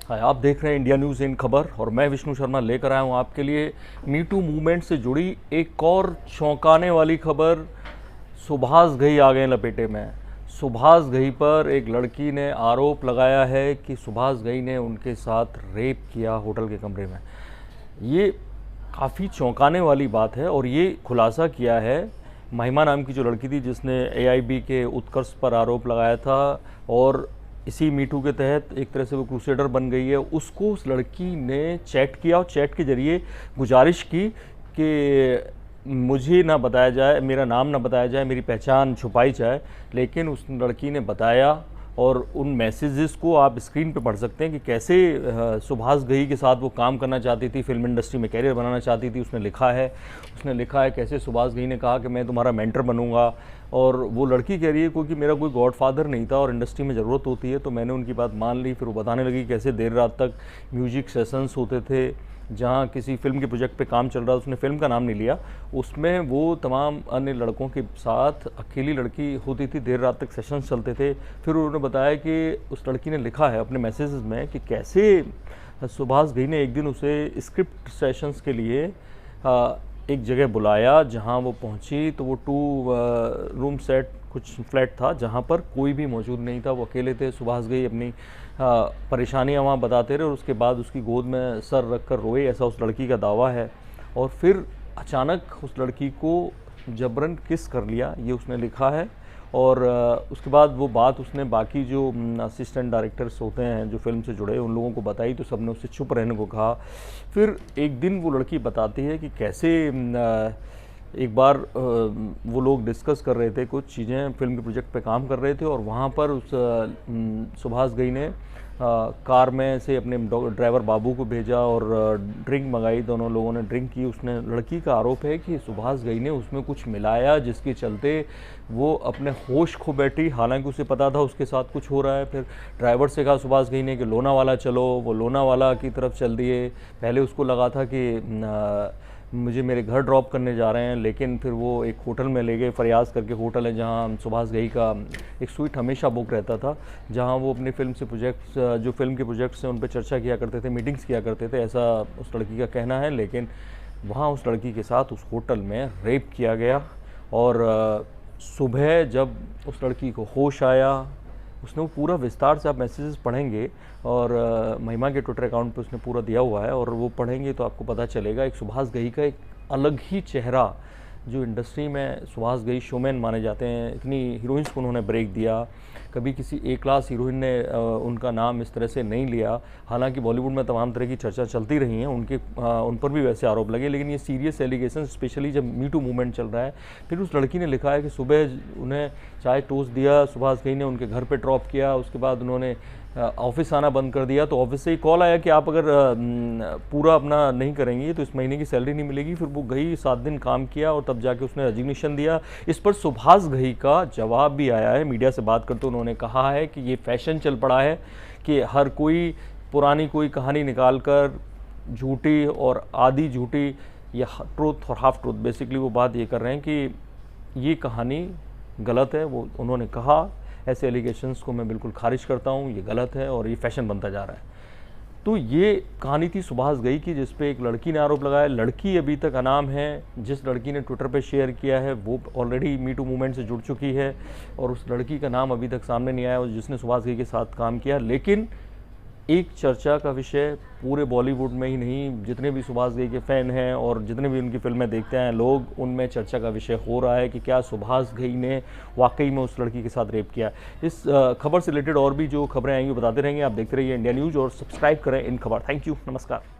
हाय, आप देख रहे हैं इंडिया न्यूज़ इन खबर और मैं विष्णु शर्मा लेकर आया हूं आपके लिए मीटू मूवमेंट से जुड़ी एक और चौंकाने वाली खबर। सुभाष घई आ गए लपेटे में। सुभाष घई पर एक लड़की ने आरोप लगाया है कि सुभाष घई ने उनके साथ रेप किया होटल के कमरे में। ये काफ़ी चौंकाने वाली बात है और ये खुलासा किया है महिमा नाम की जो लड़की थी जिसने एआईबी के उत्कर्ष पर आरोप लगाया था और इसी मीटू के तहत एक तरह से वो क्रूसेडर बन गई है। उसको उस लड़की ने चैट किया और चैट के ज़रिए गुजारिश की कि मुझे ना बताया जाए, मेरा नाम ना बताया जाए, मेरी पहचान छुपाई जाए। लेकिन उस लड़की ने बताया और उन मैसेजेस को आप स्क्रीन पे पढ़ सकते हैं कि कैसे सुभाष घई के साथ वो काम करना चाहती थी, फिल्म इंडस्ट्री में कैरियर बनाना चाहती थी। उसने लिखा है कैसे सुभाष घई ने कहा कि मैं तुम्हारा मेंटर बनूंगा। और वो लड़की कह रही है क्योंकि मेरा कोई गॉडफादर नहीं था और इंडस्ट्री में ज़रूरत होती है तो मैंने उनकी बात मान ली। फिर वो बताने लगी कैसे देर रात तक म्यूजिक सेशंस होते थे जहाँ किसी फिल्म के प्रोजेक्ट पे काम चल रहा था। उसने फिल्म का नाम नहीं लिया। उसमें वो तमाम अन्य लड़कों के साथ अकेली लड़की होती थी, देर रात तक सेशंस चलते थे। फिर उन्होंने बताया कि उस लड़की ने लिखा है अपने मैसेजेस में कि कैसे सुभाष घई ने एक दिन उसे स्क्रिप्ट सेशंस के लिए एक जगह बुलाया। जहाँ वो पहुँची तो वो 2 रूम सेट कुछ फ्लैट था जहाँ पर कोई भी मौजूद नहीं था, वो अकेले थे। सुभाष घई अपनी परेशानियाँ वहाँ बताते रहे और उसके बाद उसकी गोद में सर रख कर रोए, ऐसा उस लड़की का दावा है। और फिर अचानक उस लड़की को जबरन किस कर लिया, ये उसने लिखा है। और उसके बाद वो बात उसने बाकी जो असिस्टेंट डायरेक्टर्स होते हैं जो फिल्म से जुड़े उन लोगों को बताई तो सबने उससे चुप रहने को कहा। फिर एक दिन वो लड़की बताती है कि कैसे एक बार वो लोग डिस्कस कर रहे थे कुछ चीज़ें, फिल्म के प्रोजेक्ट पे काम कर रहे थे और वहाँ पर उस सुभाष घई ने कार में से अपने ड्राइवर बाबू को भेजा और ड्रिंक मंगाई। दोनों लोगों ने ड्रिंक की। उसने लड़की का आरोप है कि सुभाष घई ने उसमें कुछ मिलाया जिसके चलते वो अपने होश खो बैठी। हालांकि उसे पता था उसके साथ कुछ हो रहा है। फिर ड्राइवर से कहा सुभाष घई ने कि लोनावाला चलो, वो लोनावाला की तरफ चल दिए। पहले उसको लगा था कि मुझे मेरे घर ड्रॉप करने जा रहे हैं, लेकिन फिर वो एक होटल में ले गए। फरियाज करके होटल है जहाँ सुभाष घई का एक स्वीट हमेशा बुक रहता था, जहाँ वो अपनी फिल्म से प्रोजेक्ट्स जो फिल्म के प्रोजेक्ट्स हैं उन पर चर्चा किया करते थे, मीटिंग्स किया करते थे, ऐसा उस लड़की का कहना है। लेकिन वहाँ उस लड़की के साथ उस होटल में रेप किया गया। और सुबह जब उस लड़की को होश आया, उसने वो पूरा विस्तार से आप मैसेजेस पढ़ेंगे और महिमा के ट्विटर अकाउंट पे उसने पूरा दिया हुआ है और वो पढ़ेंगे तो आपको पता चलेगा एक सुभाष घई का एक अलग ही चेहरा, जो इंडस्ट्री में सुभाष घई शोमैन माने जाते हैं। इतनी हीरोइंस को उन्होंने ब्रेक दिया, कभी किसी ए क्लास हीरोइन ने उनका नाम इस तरह से नहीं लिया। हालांकि बॉलीवुड में तमाम तरह की चर्चा चलती रही हैं उन पर भी वैसे आरोप लगे, लेकिन ये सीरियस एलिगेशन स्पेशली जब मीटू मूवमेंट चल रहा है। फिर उस लड़की ने लिखा है कि सुबह उन्हें चाय टोस्ट दिया, सुभाष घई ने उनके घर पर ड्रॉप किया, उसके बाद उन्होंने ऑफिस आना बंद कर दिया। तो ऑफिस से ही कॉल आया कि आप अगर पूरा अपना नहीं करेंगी तो इस महीने की सैलरी नहीं मिलेगी। फिर वो गई 7 दिन काम किया और तब जाके उसने रेजिग्नेशन दिया। इस पर सुभाष घई का जवाब भी आया है। मीडिया से बात करते उन्होंने कहा है कि ये फैशन चल पड़ा है कि हर कोई पुरानी कोई कहानी निकाल कर झूठी और आधी झूठी या ट्रूथ और हाफ ट्रूथ, बेसिकली वो बात ये कर रहे हैं कि ये कहानी गलत है। वो उन्होंने कहा ऐसे एलिगेशंस को मैं बिल्कुल खारिज करता हूँ, ये गलत है और ये फैशन बनता जा रहा है। तो ये कहानी थी सुभाष घई की जिस पे एक लड़की ने आरोप लगाया। लड़की अभी तक अनाम है। जिस लड़की ने ट्विटर पे शेयर किया है वो ऑलरेडी मीटू मूवमेंट से जुड़ चुकी है और उस लड़की का नाम अभी तक सामने नहीं आया जिसने सुभाष घई के साथ काम किया। लेकिन एक चर्चा का विषय पूरे बॉलीवुड में ही नहीं, जितने भी सुभाष घई के फ़ैन हैं और जितने भी उनकी फिल्में देखते हैं लोग, उनमें चर्चा का विषय हो रहा है कि क्या सुभाष घई ने वाकई में उस लड़की के साथ रेप किया। इस खबर से रिलेटेड और भी जो खबरें आएंगी बताते रहेंगे। आप देखते रहिए इंडिया न्यूज़ और सब्सक्राइब करें इन खबर। थैंक यू, नमस्कार।